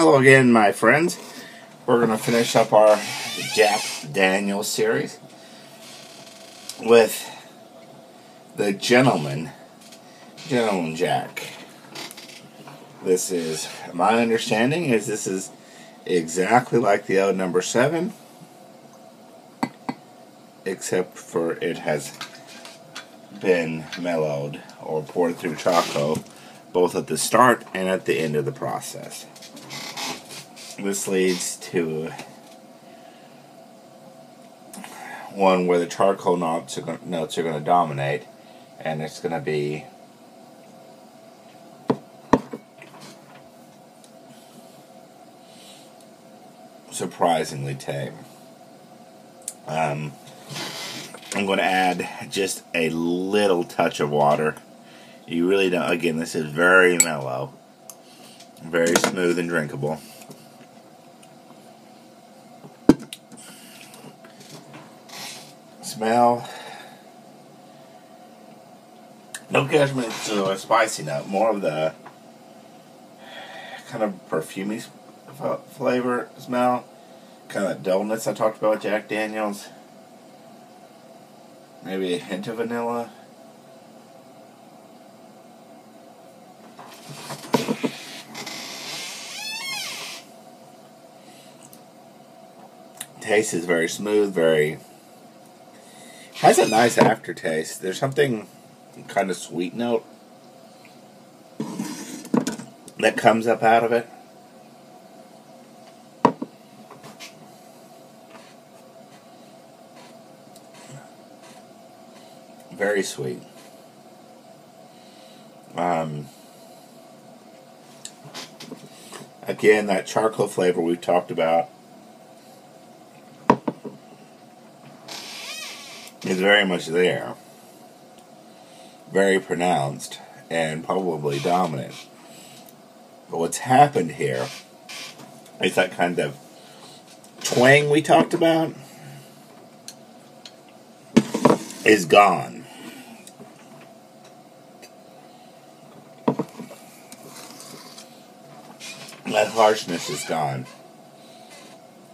Hello again, my friends. We're going to finish up our Jack Daniels series with the Gentleman Jack. This is, my understanding is this is exactly like the old number 7, except for it has been mellowed or poured through Choco both at the start and at the end of the process. This leads to one where the charcoal notes are going to dominate, and it's going to be surprisingly tame. I'm going to add just a little touch of water. You really don't, again, this is very mellow, very smooth and drinkable. Smell, no judgment to a spicy note, more of the kind of perfumey flavor smell, kind of that dullness I talked about with Jack Daniels. Maybe a hint of vanilla. Taste is very smooth, has a nice aftertaste. There's something kind of sweet note that comes up out of it. Very sweet. Again, that charcoal flavor we've talked about is very much there. Very pronounced and probably dominant. But what's happened here is that kind of twang we talked about is gone. That harshness is gone.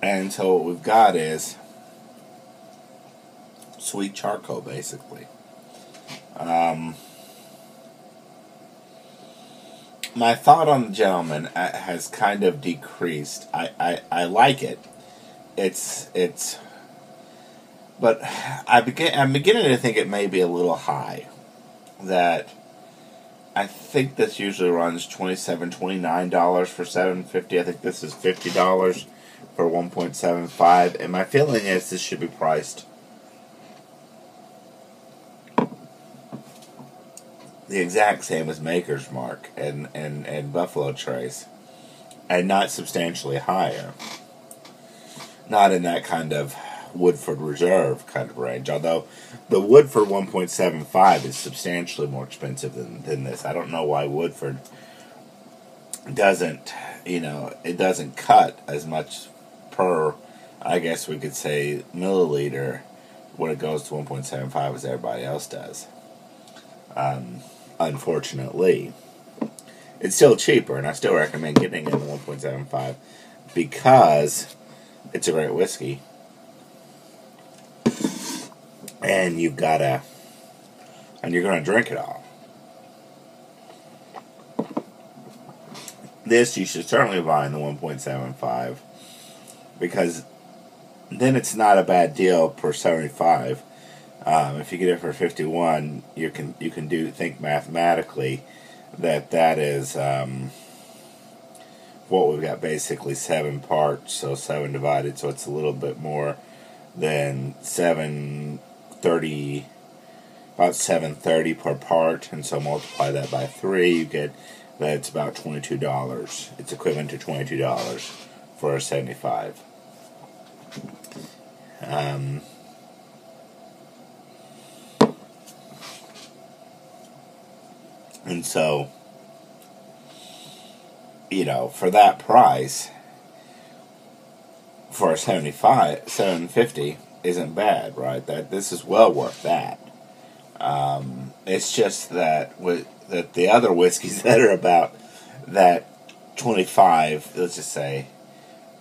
And so what we've got is sweet charcoal, basically. My thought on the Gentleman has kind of decreased. I like it. But I'm beginning to think it may be a little high. That I think this usually runs $27, $29 for $7.50. I think this is $50 for 1.75. And my feeling is this should be priced the exact same as Maker's Mark and Buffalo Trace, and not substantially higher. Not in that kind of Woodford Reserve kind of range, although the Woodford 1.75 is substantially more expensive than this. I don't know why Woodford doesn't, it doesn't cut as much per, I guess we could say, milliliter when it goes to 1.75 as everybody else does. Unfortunately, it's still cheaper, and I still recommend getting it in the 1.75 because it's a great whiskey. And you're going to drink it all. This you should certainly buy in the 1.75 because then it's not a bad deal per 75. If you get it for 51, you can think mathematically that is what we've got, basically 7 parts, so 7 divided, so it's a little bit more than 730, about 730 per part, and so multiply that by 3, you get that it's about $22. It's equivalent to $22 for a 75. And so, for that price, for a 750 isn't bad, right? That this is well worth that. It's just that that the other whiskeys that are about that $25, let's just say,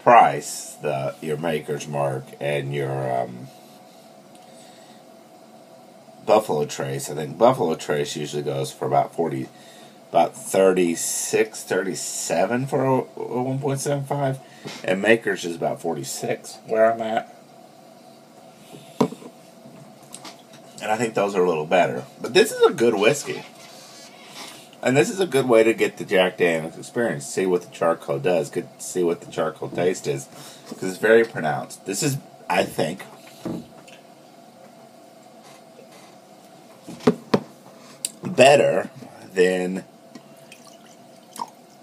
price, your Maker's Mark and your Buffalo Trace. I think Buffalo Trace usually goes for about 36, 37 for a 1.75, and Maker's is about 46 where I'm at. And I think those are a little better. But this is a good whiskey. And this is a good way to get the Jack Daniel's experience. See what the charcoal does. See what the charcoal taste is. Because it's very pronounced. This is, I think, better than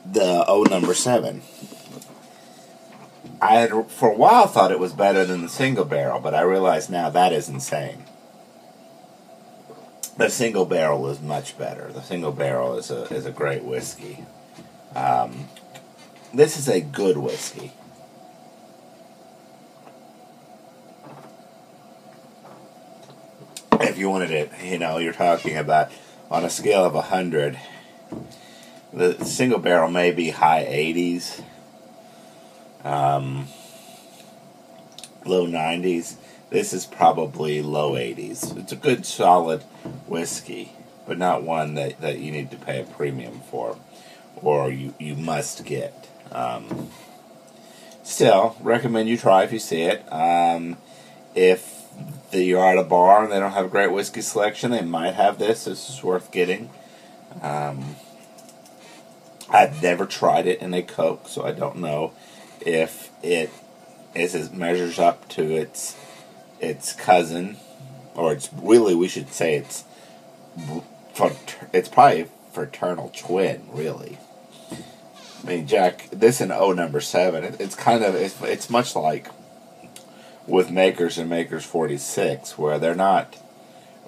the O number 7. I had, for a while, thought it was better than the single barrel. But I realize now that is insane. The single barrel is much better. The single barrel is a great whiskey. This is a good whiskey. If you wanted it, you're talking about on a scale of 100, the single barrel may be high 80s, low 90s. This is probably low 80s. It's a good, solid whiskey, but not one that you need to pay a premium for, or you must get. Still, recommend you try if you see it. If you're at a bar and they don't have a great whiskey selection, they might have this. This is worth getting. I've never tried it in a Coke, so I don't know if it measures up to its cousin, or it's really, we should say it's probably fraternal twin, really. I mean, Jack, this in O number 7, it's much like with Makers and Makers 46, where they're not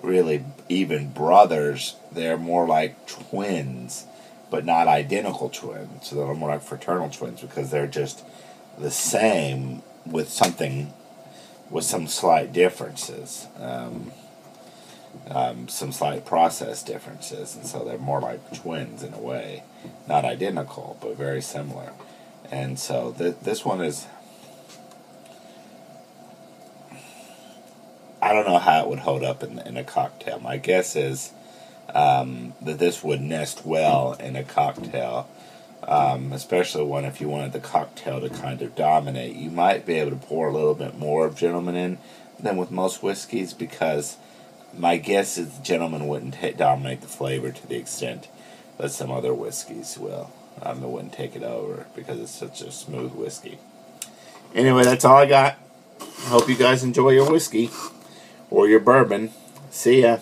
really even brothers, they're more like twins, but not identical twins. So they're more like fraternal twins because they're just the same with some slight differences, some slight process differences, and so they're more like twins in a way, not identical, but very similar. And so this one is, I don't know how it would hold up in a cocktail. My guess is that this would nest well in a cocktail, especially one if you wanted the cocktail to kind of dominate. You might be able to pour a little bit more of Gentleman in than with most whiskeys, because my guess is the Gentleman wouldn't dominate the flavor to the extent that some other whiskeys will. It wouldn't take it over because it's such a smooth whiskey. Anyway, that's all I got. Hope you guys enjoy your whiskey or your bourbon. See ya.